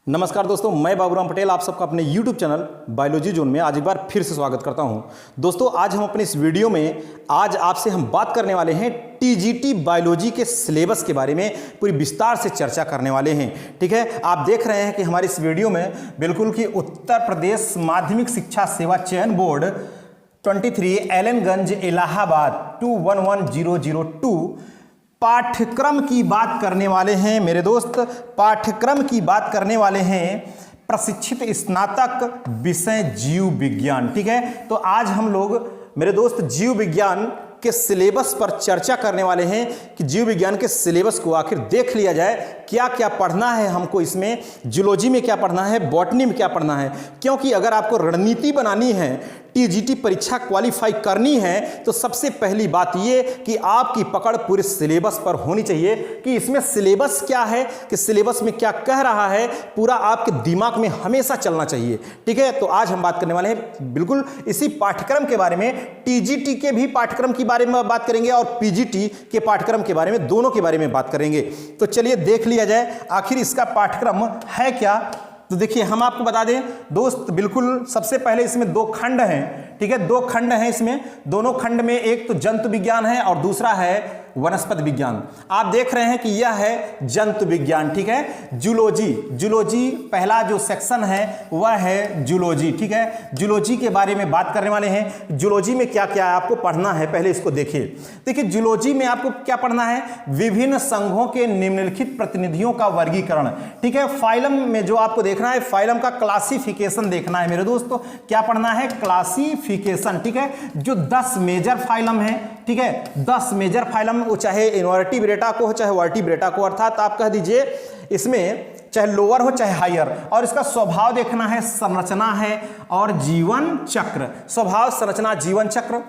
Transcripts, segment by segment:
नमस्कार दोस्तों, मैं बाबूराम पटेल आप सबका अपने YouTube चैनल बायोलॉजी जोन में आज एक बार फिर से स्वागत करता हूं। दोस्तों, आज हम अपने इस वीडियो में आज आपसे हम बात करने वाले हैं टीजीटी बायोलॉजी के सिलेबस के बारे में पूरी विस्तार से चर्चा करने वाले हैं। ठीक है, आप देख रहे हैं कि हमारे इस वीडियो में बिल्कुल कि उत्तर प्रदेश माध्यमिक शिक्षा सेवा चयन बोर्ड 23 एलनगंज इलाहाबाद 211002 पाठ्यक्रम की बात करने वाले हैं। मेरे दोस्त, पाठ्यक्रम की बात करने वाले हैं प्रशिक्षित स्नातक विषय जीव विज्ञान। ठीक है, तो आज हम लोग मेरे दोस्त जीव विज्ञान के सिलेबस पर चर्चा करने वाले हैं कि जीव विज्ञान के सिलेबस को आखिर देख लिया जाए, क्या क्या पढ़ना है हमको इसमें, जूलॉजी में क्या पढ़ना है, बॉटनी में क्या पढ़ना है। क्योंकि अगर आपको रणनीति बनानी है, टीजीटी परीक्षा क्वालिफाई करनी है, तो सबसे पहली बात ये कि आपकी पकड़ पूरे सिलेबस पर होनी चाहिए कि इसमें सिलेबस क्या है, कि सिलेबस में क्या कह रहा है, पूरा आपके दिमाग में हमेशा चलना चाहिए। ठीक है, तो आज हम बात करने वाले हैं बिल्कुल इसी पाठ्यक्रम के बारे में। टीजीटी के भी पाठ्यक्रम के बारे में बात करेंगे और पीजीटी के पाठ्यक्रम के बारे में, दोनों के बारे में बात करेंगे। तो चलिए देख लिया जाए आखिर इसका पाठ्यक्रम है क्या। तो देखिए, हम आपको बता दें दोस्त, बिल्कुल सबसे पहले इसमें दो खंड हैं। ठीक है, दो खंड हैं इसमें। दोनों खंड में एक तो जंतु विज्ञान है और दूसरा है वनस्पति विज्ञान। आप देख रहे हैं कि यह है जंतु विज्ञान। ठीक है, जूलॉजी, जूलॉजी पहला जो सेक्शन है वह है जूलॉजी। ठीक है, जूलॉजी के बारे में बात करने वाले हैं। जूलॉजी में क्या क्या आपको पढ़ना है, पहले इसको देखिए। देखिए, जूलॉजी में आपको क्या पढ़ना है, विभिन्न संघों के निम्नलिखित प्रतिनिधियों का वर्गीकरण। ठीक है, फाइलम में जो आपको देखना है, फाइलम का क्लासिफिकेशन देखना है। मेरे दोस्तों, क्या पढ़ना है, क्लासिफिकेशन। ठीक है, जो 10 मेजर फाइलम है। ठीक है, 10 मेजर फाइलम, वो चाहे इनवर्टिब्रेटा को हो चाहे वर्टिब्रेटा को, अर्थात आप कह दीजिए इसमें चाहे लोअर हो चाहे हायर। और इसका स्वभाव देखना है, संरचना है और जीवन चक्र। स्वभाव, संरचना, जीवन चक्र।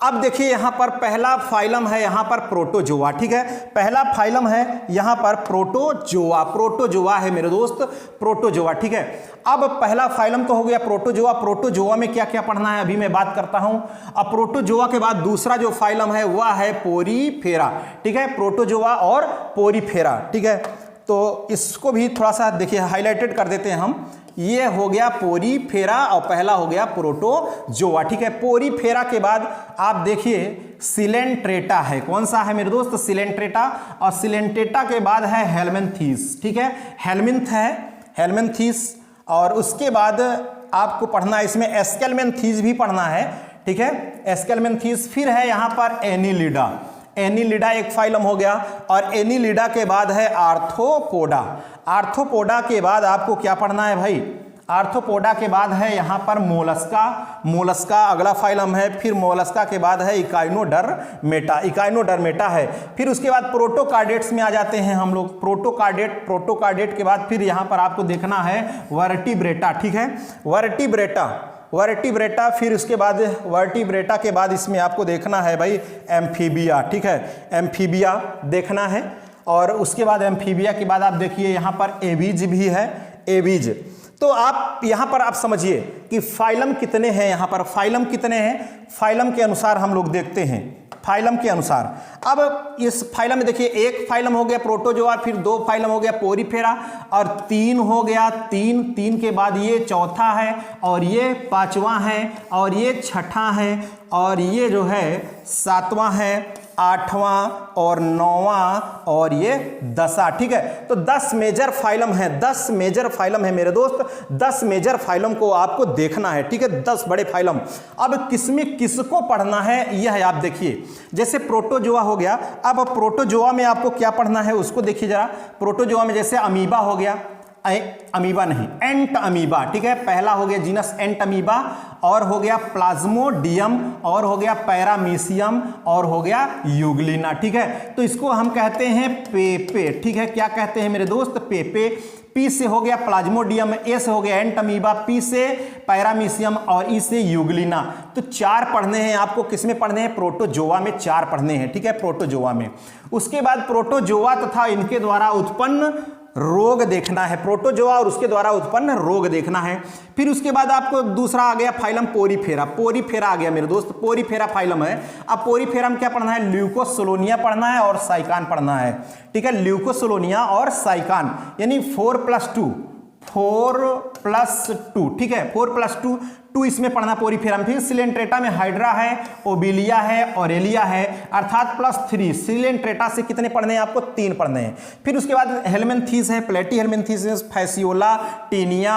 अब देखिए, यहां पर पहला फाइलम है, यहां पर प्रोटोजोआ। ठीक है, पहला फाइलम है यहां पर प्रोटोजोआ। प्रोटोजोआ है मेरे दोस्त, प्रोटोजोआ। ठीक है, अब पहला फाइलम तो हो गया प्रोटोजोआ। प्रोटोजोआ में क्या क्या पढ़ना है अभी मैं बात करता हूं। अब प्रोटोजोआ के बाद दूसरा जो फाइलम है वह है पोरीफेरा। ठीक है, प्रोटोजोआ और पोरीफेरा। ठीक है, तो इसको भी थोड़ा सा देखिए हाईलाइटेड कर देते हैं हम। ये हो गया पोरीफेरा और पहला हो गया प्रोटोजोआ। ठीक है, पोरीफेरा के बाद आप देखिए सिलेंट्रेटा है। कौन सा है मेरे दोस्त, सिलेंट्रेटा। और सिलेंट्रेटा के बाद है हेलमिंथीस। ठीक है, हेलमिंथ है, हेलमिंथीस। और उसके बाद आपको पढ़ना है इसमें एस्केलमेंथीस भी पढ़ना है। ठीक है, एस्केलमेंथीस। फिर है यहां पर एनीलिडा। एनीलिडा एक फाइलम हो गया। और एनीलिडा के बाद है आर्थ्रोपोडा। आर्थ्रोपोडा के बाद आपको क्या पढ़ना है भाई, आर्थ्रोपोडा के बाद है यहां पर मोलस्का। मोलस्का अगला फाइलम है। फिर मोलस्का के बाद है इकाइनोडर्मेटा। इकाइनोडर्मेटा है। फिर उसके बाद प्रोटोकार्डेट्स में आ जाते हैं हम लोग। प्रोटोकार्डेट, प्रोटोकार्डेट के बाद फिर यहां पर आपको देखना है वर्टिब्रेटा। ठीक है, वर्टिब्रेटा, वर्टिब्रेटा। फिर उसके बाद वर्टिब्रेटा के बाद इसमें आपको देखना है भाई एम्फीबिया। ठीक है, एम्फीबिया देखना है। और उसके बाद एम्फीबिया के बाद आप देखिए यहाँ पर एवीज भी है, एवीज। तो आप यहाँ पर आप समझिए कि फाइलम कितने हैं, यहाँ पर फाइलम कितने हैं, फाइलम के अनुसार हम लोग देखते हैं, फाइलम के अनुसार। अब इस फाइलम में देखिए, एक फाइलम हो गया प्रोटोजोआ, फिर 2 फाइलम हो गया पोरीफेरा, और 3 हो गया, 3 के बाद ये चौथा है, और ये 5वां है, और ये 6ठा है, और ये जो है 7वां है, 8वां और 9वां, और ये 10वां। ठीक है, तो 10 मेजर फाइलम है, 10 मेजर फाइलम है मेरे दोस्त। 10 मेजर फाइलम को आपको देखना है। ठीक है, 10 बड़े फाइलम। अब किसमें किसको पढ़ना है यह आप देखिए। जैसे प्रोटोजोआ हो गया, अब प्रोटोजोआ में आपको क्या पढ़ना है उसको देखिए जरा। प्रोटोजोआ में जैसे अमीबा हो गया, अमीबा नहीं, एंट अमीबा। ठीक है, पहला हो गया जीनस एंट अमीबा, और हो गया प्लाज्मोडियम, और हो गया पैरामीशियम, और हो गया यूग्लिना। ठीक है, तो इसको हम कहते हैं पेपे। ठीक है, क्या कहते हैं मेरे दोस्त, पेपे। पी से हो गया प्लाज्मोडियम, ए से हो गया एंट अमीबा, पी से पैरामीशियम, और ई से यूग्लिना। तो 4 पढ़ने हैं आपको। किसमें पढ़ने हैं, प्रोटोजोआ में 4 पढ़ने हैं। ठीक है, प्रोटोजोआ में। उसके बाद प्रोटोजोआ तथा इनके द्वारा उत्पन्न रोग देखना है, प्रोटोजोआ और उसके द्वारा उत्पन्न रोग देखना है। फिर उसके बाद आपको दूसरा आ गया फाइलम पोरीफेरा। पोरीफेरा आ गया मेरे दोस्त, पोरीफेरा फाइलम है। अब पोरीफेरा में क्या पढ़ना है, ल्यूकोसोलोनिया पढ़ना है और साइकान पढ़ना है। ठीक है, ल्यूकोसोलोनिया और साइकान, यानी 4+2 4+2, ठीक है, 4+2, 2 इसमें पढ़ना पोरीफेरम। फिर सिलेंट्रेटा में हाइड्रा है, ओबिलिया है, ऑरेलिया है, अर्थात +3। सिलेंट्रेटा से कितने पढ़ने हैं आपको? 3 पढ़ने हैं। फिर उसके बाद हेलमिंथीस है, प्लेटी हेलमिंथीस, फैसियोला, टीनिया,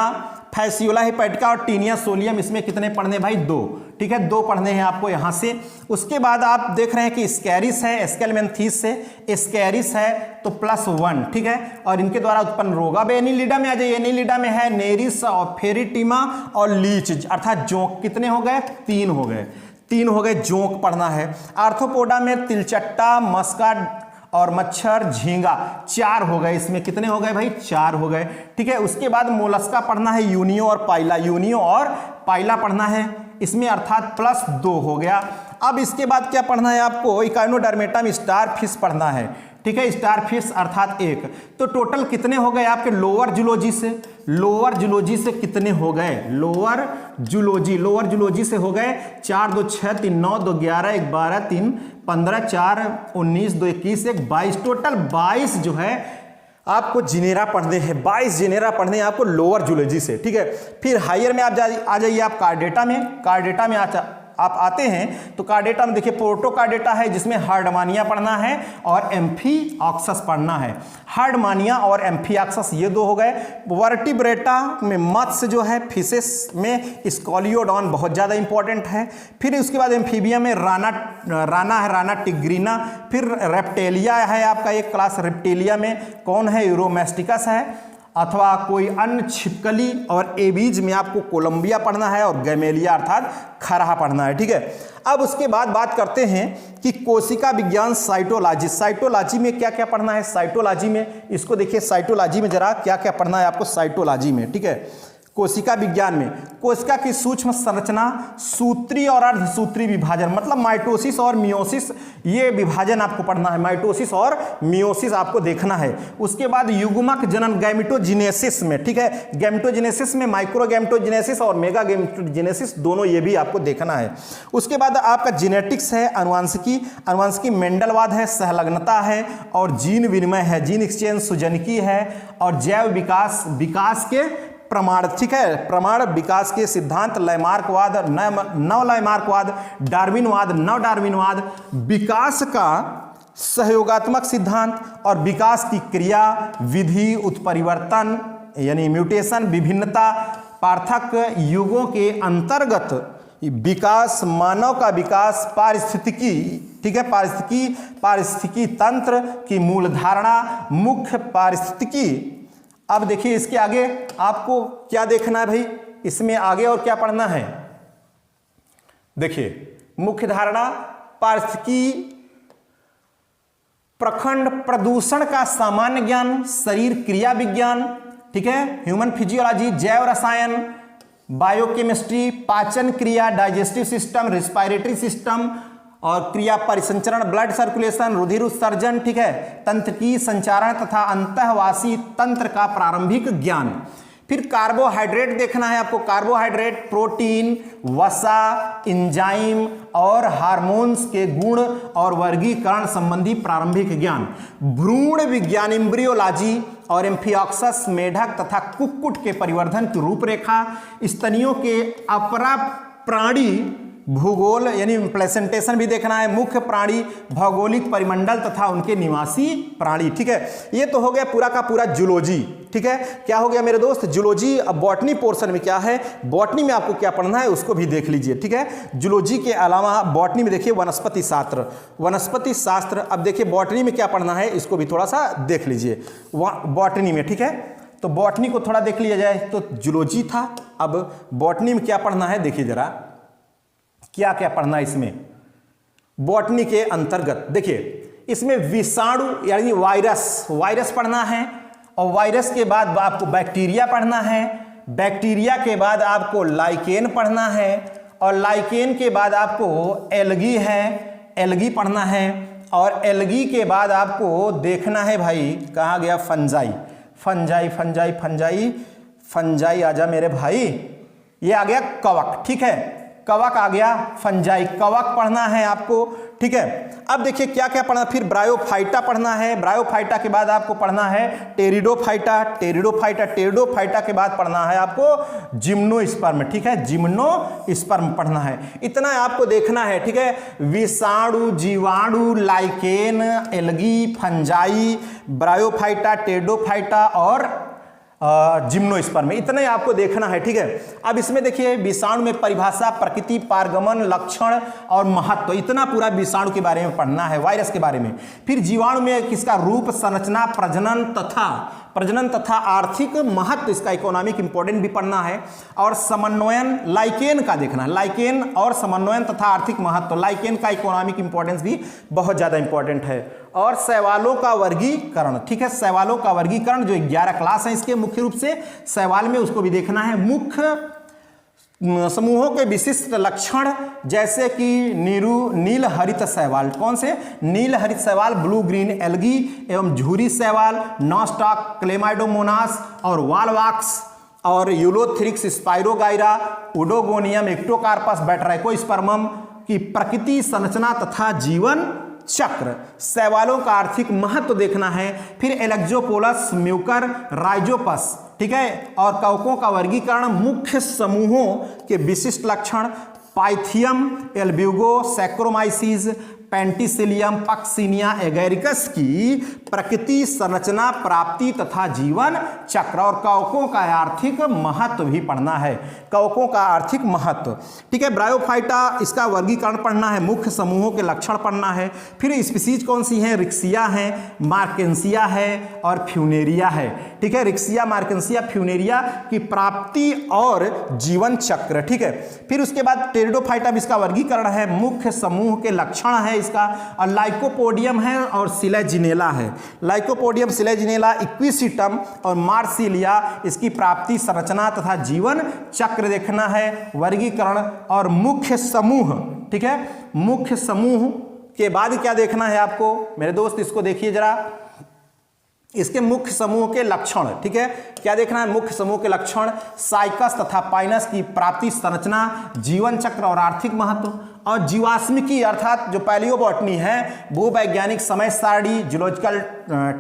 फैसियोला हेपेटिका और टीनिया सोलियम, इसमें कितने पढ़ने भाई? 2, ठीक है, 2 पढ़ने हैं आपको यहां से। उसके बाद आप देख रहे हैं कि स्कैरिस है, स्केलमेंथीस से स्कैरिस है तो +1, ठीक है, और इनके द्वारा उत्पन्न रोग। अब एनिलिडा में आ जाइए, एनिलिडा में है नेरिस और फेरिटिमा और लीच, अर्थात जोंक। कितने हो गए? 3 हो गए, 3 हो गए, जोंक पढ़ना है। आर्थ्रोपोडा में तिलचट्टा, मस्का और मच्छर, झींगा, 4 हो गए। इसमें कितने हो गए भाई? 4 हो गए, ठीक है। उसके बाद मोलस्का पढ़ना है, यूनियो और पाइला, यूनियो और पाइला पढ़ना है इसमें, अर्थात +2 हो गया। अब इसके बाद क्या पढ़ना है आपको? इकाइनोडर्मेटा में स्टार फिश पढ़ना है, ठीक है, स्टार फिश अर्थात 1। तो टोटल कितने हो गए आपके लोअर जूलॉजी से? लोअर जूलॉजी से कितने हो गए? लोअर जूलॉजी से हो गए 4, 2, 6, 3, 9, 2, 11, 1, 12, 3, 15, 4, 19, 2, 21, 1, 22, टोटल 22 जो है आपको जिनेरा पढ़ने हैं, 22 जिनेरा पढ़ने हैं आपको लोअर जूलॉजी से, ठीक है। फिर हायर में आप आ जाइए आप कार्डेटा में। कार्डेटा में आप आते हैं तो कार्डेटा में देखिए प्रोटोकार्डेटा है जिसमें हार्डमानिया पढ़ना है और एम्फीऑक्सस पढ़ना है। हार्डमानिया और एम्फीऑक्सस ये 2 हो गए। वर्टिब्रेटा में मत्स्य जो है, फिशेस में स्कॉलियोडॉन बहुत ज़्यादा इंपॉर्टेंट है। फिर उसके बाद एम्फीबिया में राना है, राना टिग्रीना। फिर रेप्टेलिया है आपका एक क्लास, रेप्टेलिया में कौन है? यूरोमेस्टिकस है अथवा कोई अन्य छिपकली। और एबीज में आपको कोलंबिया पढ़ना है और गैमेलिया अर्थात खरहा पढ़ना है, ठीक है। अब उसके बाद बात करते हैं कि कोशिका विज्ञान साइटोलॉजी। साइटोलॉजी में क्या क्या पढ़ना है? साइटोलॉजी में इसको देखिए, साइटोलॉजी में जरा क्या क्या पढ़ना है आपको साइटोलॉजी में, ठीक है। कोशिका विज्ञान में कोशिका की सूक्ष्म संरचना, सूत्री और अर्धसूत्री विभाजन, मतलब माइटोसिस और मियोसिस, ये विभाजन आपको पढ़ना है। माइटोसिस और मियोसिस आपको देखना है। उसके बाद युग्मक जनन गैमेटोजेनेसिस में, ठीक है, गैमेटोजेनेसिस में माइक्रोगैमेटोजेनेसिस और मेगा गैमेटोजेनेसिस दोनों ये भी आपको देखना है। उसके बाद आपका जेनेटिक्स है, अनुवांशिकी मेंडलवाद है, सहलग्नता है और जीन विनिमय है, जीन एक्सचेंज, सुजनकी है और जैव विकास के प्रमाण, ठीक है, प्रमाण विकास के सिद्धांत, लयमार्कवाद, नवलयमार्कवाद, डार्विनवाद, नवडार्विनवाद, विकास का सहयोगात्मक सिद्धांत और विकास की क्रिया, विधि, उत्परिवर्तन यानी म्यूटेशन, विभिन्नता, पार्थक युगों के अंतर्गत विकास, मानव का विकास, पारिस्थितिकी, ठीक है, पारिस्थितिकी तंत्र की मूल धारणा, मुख्य पारिस्थितिकी। अब देखिए इसके आगे आपको क्या देखना है भाई, इसमें आगे और क्या पढ़ना है? देखिए मुख्य धारणा, पारिस्थितिकी, प्रखंड प्रदूषण का सामान्य ज्ञान, शरीर क्रिया विज्ञान, ठीक है, ह्यूमन फिजियोलॉजी, जैव रसायन, बायोकेमिस्ट्री, पाचन क्रिया, डाइजेस्टिव सिस्टम, रिस्पायरेटरी सिस्टम और क्रिया परिसंचरण, ब्लड सर्कुलेशन, रुधिर उत्सर्जन, ठीक है, तंत्र की संचारण तथा अंतःवासी तंत्र का प्रारंभिक ज्ञान। फिर कार्बोहाइड्रेट देखना है आपको, कार्बोहाइड्रेट, प्रोटीन, वसा, एंजाइम और हार्मोन्स के गुण और वर्गीकरण संबंधी प्रारंभिक ज्ञान। भ्रूण विज्ञान, एम्ब्रियोलॉजी और एम्फिऑक्सस, मेढक तथा कुक्कुट के परिवर्धन की रूपरेखा, स्तनियों के अपरा प्राणी भूगोल यानी प्लेसेंटेशन भी देखना है, मुख्य प्राणी, भौगोलिक परिमंडल तथा उनके निवासी प्राणी, ठीक है। ये तो हो गया पूरा का पूरा जूलॉजी, ठीक है। क्या हो गया मेरे दोस्त? जूलॉजी। अब बॉटनी पोर्शन में क्या है, बॉटनी में आपको क्या पढ़ना है उसको भी देख लीजिए, ठीक है। जूलॉजी के अलावा बॉटनी में देखिए वनस्पति शास्त्र। अब देखिए बॉटनी में क्या पढ़ना है इसको भी थोड़ा सा देख लीजिए बॉटनी में, ठीक है। तो बॉटनी को थोड़ा देख लिया जाए तो जूलॉजी था, अब बॉटनी में क्या पढ़ना है देखिए जरा, क्या क्या पढ़ना है इसमें बॉटनी के अंतर्गत। देखिए इसमें विषाणु यानी वायरस पढ़ना है और वायरस के बाद आपको बैक्टीरिया पढ़ना है, बैक्टीरिया के बाद आपको लाइकेन पढ़ना है और लाइकेन के बाद आपको एल्गी है, एल्गी पढ़ना है और एल्गी के बाद आपको देखना है भाई कहाँ गया फंजाई आजा मेरे भाई, ये आ गया कवक, ठीक है। कवक आ गया, फंजाई, कवक पढ़ना है आपको, ठीक है। अब देखिए क्या क्या पढ़ना, फिर ब्रायोफाइटा पढ़ना है, ब्रायोफाइटा के बाद आपको पढ़ना है टेरिडोफाइटा, टेरिडोफाइटा, टेरिडोफाइटा के बाद पढ़ना है आपको जिम्नोस्पर्म, ठीक है, जिम्नोस्पर्म पढ़ना है। इतना आपको देखना है, ठीक है। विषाणु, जीवाणु, lichen, algae, fungi, bryophyta, pteridophyta और जिम्नोस्पर्म, इतने आपको देखना है, ठीक है। अब इसमें देखिए विषाणु में परिभाषा, प्रकृति, पारगमन, लक्षण और महत्व, इतना पूरा विषाणु के बारे में पढ़ना है, वायरस के बारे में। फिर जीवाणु में किसका रूप, संरचना, प्रजनन तथा आर्थिक महत्व, इसका इकोनॉमिक इंपॉर्टेंट भी पढ़ना है। और समन्वयन, लाइकेन का देखना है, लाइकेन और समन्वयन तथा आर्थिक महत्व, लाइकेन का इकोनॉमिक इंपॉर्टेंस भी बहुत ज्यादा इंपॉर्टेंट है। और शैवालों का वर्गीकरण, ठीक है, शैवालों का वर्गीकरण जो 11 क्लास है इसके मुख्य रूप से शैवाल में, उसको भी देखना है। मुख्य समूहों के विशिष्ट लक्षण जैसे कि नील हरित शैवाल, कौन से, नील हरित शैवाल, ब्लू ग्रीन एल्गी एवं झूरी शैवाल, नॉस्टॉक, क्लेमाइडोमोनास और वालवाक्स और यूलोथ्रिक्स, स्पाइरोगाइरा, उडोगोनियम, एक्टोकार्पस, बैट्राइकोस्पर्मम की प्रकृति, संरचना तथा जीवन चक्र। शैवालों का आर्थिक महत्व देखना है। फिर एलेक्जोपोलस, म्यूकर, राइजोपस, ठीक है, और कवकों का वर्गीकरण, मुख्य समूहों के विशिष्ट लक्षण, Pythium, Albugo, Saccharomyces, Penicillium, Puccinia, Agaricus की प्रकृति, संरचना, प्राप्ति तथा जीवन चक्र। और कवकों का आर्थिक महत्व भी पढ़ना है, कवकों का आर्थिक महत्व, ठीक है। ब्रायोफाइटा, इसका वर्गीकरण पढ़ना है, मुख्य समूहों के लक्षण पढ़ना है। फिर स्पीसीज कौन सी हैं, रिक्सिया है, मार्केंसिया है और फ्यूनेरिया है, ठीक है। रिक्सिया, मार्केंसिया, फ्यूनेरिया की प्राप्ति और जीवन चक्र, ठीक है। फिर उसके बाद टेरिडोफाइटा, इसका वर्गीकरण है, मुख्य समूह के लक्षण है इसका। और लाइकोपोडियम है और सिलेजिनेला है, लाइकोपोडियम, सिलेजिनेला, इक्विसिटम और मार्सिलिया, इसकी प्राप्ति, संरचना तथा जीवन चक्र देखना है, वर्गीकरण और मुख्य समूह, ठीक है। मुख्य समूह के बाद क्या देखना है आपको मेरे दोस्त, इसको देखिए जरा, इसके मुख्य समूह के लक्षण, ठीक है। क्या देखना है, मुख्य समूह के लक्षण, साइकस तथा पाइनस की प्राप्ति, संरचना, जीवन चक्र और आर्थिक महत्व। और जीवाश्मिकी अर्थात जो पैलियोबॉटनी है, भूवैज्ञानिक समय सारणी, जियोलॉजिकल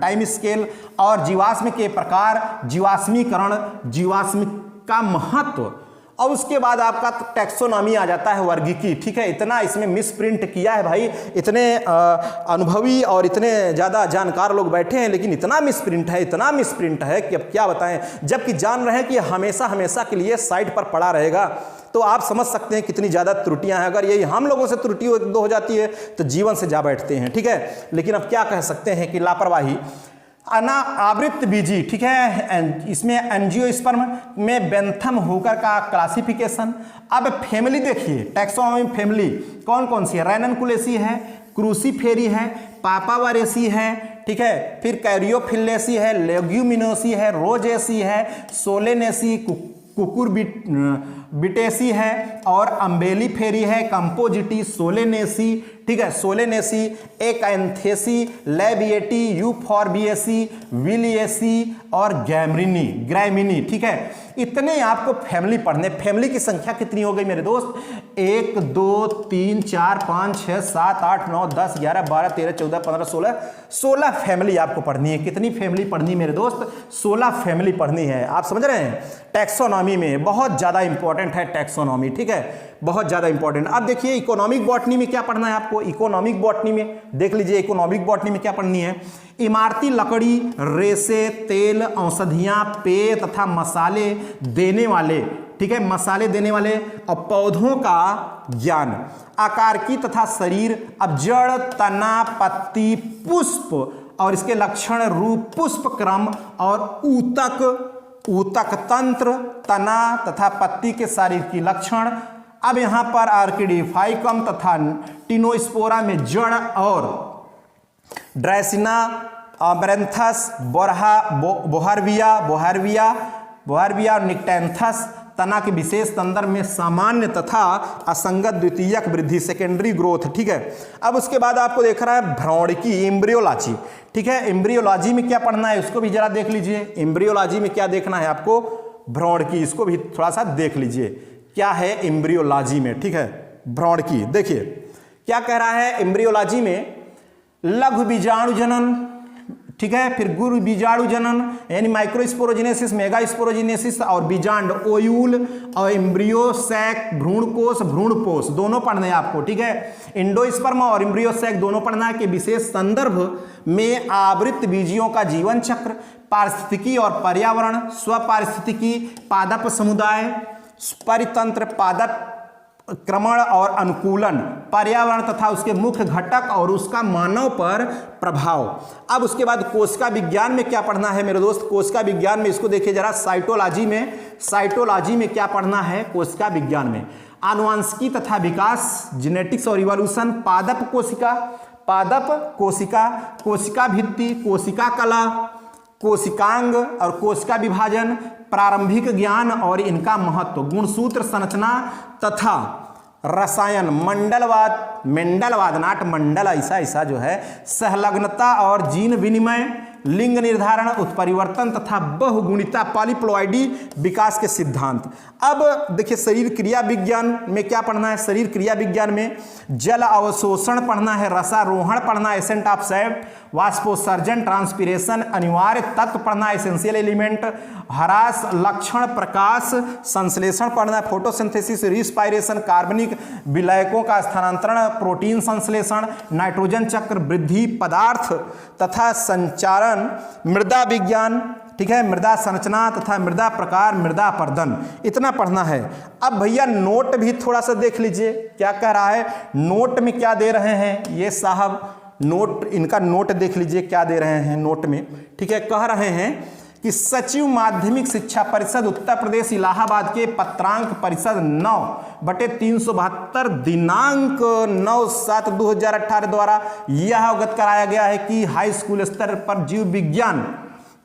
टाइम स्केल और जीवाश्म के प्रकार, जीवाश्मीकरण, जीवाश्म का महत्व। और उसके बाद आपका टैक्सोनॉमी आ जाता है, वर्गीकी, ठीक है। इतना इसमें मिस प्रिंट किया है भाई, इतने अनुभवी और इतने ज़्यादा जानकार लोग बैठे हैं, लेकिन इतना मिस प्रिंट है, इतना मिस प्रिंट है कि अब क्या बताएं। जबकि जान रहे हैं कि हमेशा हमेशा के लिए साइट पर पड़ा रहेगा, तो आप समझ सकते हैं कितनी ज़्यादा त्रुटियां हैं। अगर यही हम लोगों से त्रुटि एक दो हो जाती है तो जीवन से जा बैठते हैं, ठीक है। लेकिन अब क्या कह सकते हैं कि लापरवाही। अनावृत बीजी, ठीक है, इसमें एंजियोस्पर्म में बेंथम हुकर का क्लासिफिकेशन। अब फैमिली देखिए, टैक्सोनॉमी फैमिली कौन कौन सी है, रैननकुलेसी है, क्रूसीफेरी है, पापावरेसी है, ठीक है। फिर कैरियोफिलेसी है, लेग्यूमिनोसी है, रोजेसी है, सोलेनेसी, कुकुरबिटेसी है और अम्बेलीफेरी है, कंपोजिटी, सोलेनेसी, ठीक है, सोलेनेसी, एकैंथेसी, लेबिएटी, यूफॉर्बिएसी, विलिएसी और ग्रैमिनी, ठीक है। इतने आपको फैमिली पढ़ने। फैमिली की संख्या कितनी हो गई मेरे दोस्त, 1 2 3 4 5 6 7 8 9 10 11 12 13 14 15 16 फैमिली आपको पढ़नी है। कितनी फैमिली पढ़नी मेरे दोस्त, 16 फैमिली पढ़नी है। आप समझ रहे हैं, टैक्सोनॉमी में बहुत ज्यादा इंपॉर्टेंट है टैक्सोनॉमी, ठीक है, बहुत ज्यादा इंपॉर्टेंट। अब देखिए इकोनॉमिक बॉटनी में क्या पढ़ना है आपको, इकोनॉमिक बॉटनी में देख लीजिए, इकोनॉमिक बॉटनी में क्या पढ़नी है, इमारती लकड़ी, रेशे, तेल, औषधियां, पेय तथा मसाले देने वाले, ठीक है, मसाले देने वाले और पौधों का ज्ञान, आकार की तथा शरीर, अब जड़, तना, पत्ती, पुष्प और इसके लक्षण, रूप, पुष्प क्रम और ऊतक तंत्र, तना तथा पत्ती के शरीर की लक्षण। अब यहां पर आर्किडीफाइकम तथा टिनोस्पोरा में जड़ और ड्राइसिना, अमरेंथस, बोहारविया और निक्टेंथस तना के विशेष संदर्भ में सामान्य तथा असंगत द्वितीयक वृद्धि, सेकेंडरी ग्रोथ, ठीक है। अब उसके बाद आपको देख रहा है भ्रौणिकी, एम्ब्रियोलॉजी, ठीक है। एम्ब्रियोलॉजी में क्या पढ़ना है उसको भी जरा देख लीजिए। एम्ब्रियोलॉजी में क्या देखना है आपको, भ्रौणिकी, इसको भी थोड़ा सा देख लीजिए क्या है एम्ब्रियोलॉजी में, ठीक है, भ्रूण की। देखिए क्या कह रहा है एम्ब्रियोलॉजी में, लघु बीजाणु जनन, ठीक है, फिर गुरु बीजाणु जनन यानी माइक्रोस्पोरोजेनेसिस, मेगास्पोरोजेनेसिस और बीजांड ओयूल और एम्ब्रियो सैक, भ्रूणकोश, भ्रूणपोष दोनों पढ़ना है आपको, ठीक है। इंडोस्पर्म और एम्ब्रियो सैक दोनों पढ़ना है कि विशेष संदर्भ में आवृत बीजियों का जीवन चक्र, पारिस्थितिकी और पर्यावरण, स्वपारिस्थितिकी, पादप समुदाय, परितंत्र, पादप क्रमण और अनुकूलन, पर्यावरण तथा उसके मुख्य घटक और उसका मानव पर प्रभाव। अब उसके बाद कोशिका विज्ञान में क्या पढ़ना है मेरे दोस्त, कोशिका विज्ञान में इसको देखिए जरा, साइटोलॉजी में क्या पढ़ना है कोशिका विज्ञान में, आनुवंशिकी तथा विकास, जेनेटिक्स और इवोल्यूशन, पादप कोशिका, कोशिका भित्ति, कोशिका कला, कोशिकांग और कोशिका विभाजन, प्रारंभिक ज्ञान और इनका महत्व, गुणसूत्र संरचना तथा रसायन, मंडलवाद नाट मंडल ऐसा जो है, सहलग्नता और जीन विनिमय, लिंग निर्धारण, उत्परिवर्तन तथा बहुगुणिता, पॉलीप्लॉइडी विकास के सिद्धांत। अब देखिए शरीर क्रिया विज्ञान में क्या पढ़ना है, शरीर क्रिया विज्ञान में जल अवशोषण पढ़ना है, रसारोहण पढ़ना है, एसेंट ऑफ सैल्ट, वाष्पोत्सर्जन, ट्रांसपिरेशन, अनिवार्य तत्व पढ़ना है, एसेंशियल एलिमेंट, ह्रास लक्षण, प्रकाश संश्लेषण पढ़ना है, फोटोसिंथेसिस, रिस्पायरेशन, कार्बनिक विलयकों का स्थानांतरण, प्रोटीन संश्लेषण, नाइट्रोजन चक्र, वृद्धि पदार्थ तथा संचारण, मृदा विज्ञान, ठीक है, मृदा संरचना तथा मृदा प्रकार, मृदा अपर्दन, इतना पढ़ना है। अब भैया नोट भी थोड़ा सा देख लीजिए क्या कह रहा है, नोट में क्या दे रहे हैं ये साहब, नोट, इनका नोट देख लीजिए क्या दे रहे हैं नोट में, ठीक है। कह रहे हैं कि सचिव माध्यमिक शिक्षा परिषद उत्तर प्रदेश इलाहाबाद के पत्रांक परिषद 9/372 दिनांक 9/7/2018 द्वारा यह अवगत कराया गया है कि हाई स्कूल स्तर पर जीव विज्ञान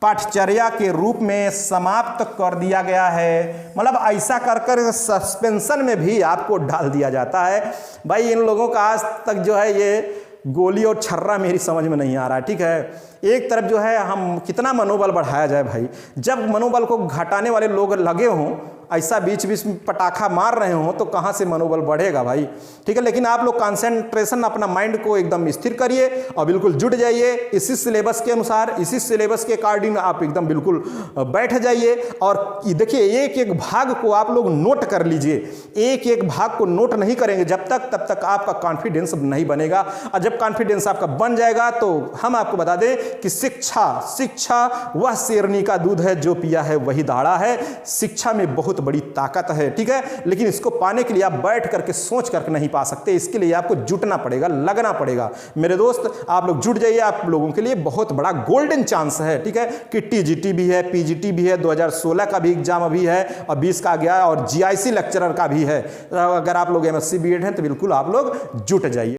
पाठ्यचर्या के रूप में समाप्त कर दिया गया है। मतलब ऐसा कर कर सस्पेंशन में भी आपको डाल दिया जाता है। भाई इन लोगों का आज तक जो है ये गोली और छर्रा मेरी समझ में नहीं आ रहा है, ठीक है। एक तरफ जो है हम कितना मनोबल बढ़ाया जाए भाई, जब मनोबल को घटाने वाले लोग लगे हों, ऐसा बीच बीच में पटाखा मार रहे हो तो कहाँ से मनोबल बढ़ेगा भाई, ठीक है। लेकिन आप लोग कंसंट्रेशन अपना माइंड को एकदम स्थिर करिए और बिल्कुल जुट जाइए, इसी सिलेबस के अनुसार, इसी सिलेबस के अकॉर्डिंग आप एकदम बिल्कुल बैठ जाइए। और देखिए एक एक भाग को आप लोग नोट कर लीजिए, एक एक भाग को नोट नहीं करेंगे जब तक तब तक आपका कॉन्फिडेंस नहीं बनेगा। और जब कॉन्फिडेंस आपका बन जाएगा तो हम आपको बता दें कि शिक्षा वह शेरनी का दूध है जो पिया है वही दाढ़ा है। शिक्षा में बहुत बड़ी ताकत है, ठीक है। लेकिन इसको पाने के लिए आप बैठ करके सोच करके नहीं पा सकते, इसके लिए आपको जुटना पड़ेगा, लगना पड़ेगा। मेरे दोस्त आप लोग जुट जाइए, आप लोगों के लिए बहुत बड़ा गोल्डन चांस है, ठीक है। कि टीजीटी भी है, पीजीटी भी है, 2016 का भी एग्जाम अभी है और 20 का गया और जीआईसी लेक्चरर का भी है। अगर आप लोग एमएससी बीएड हैं तो बिल्कुल आप लोग जुट जाइए।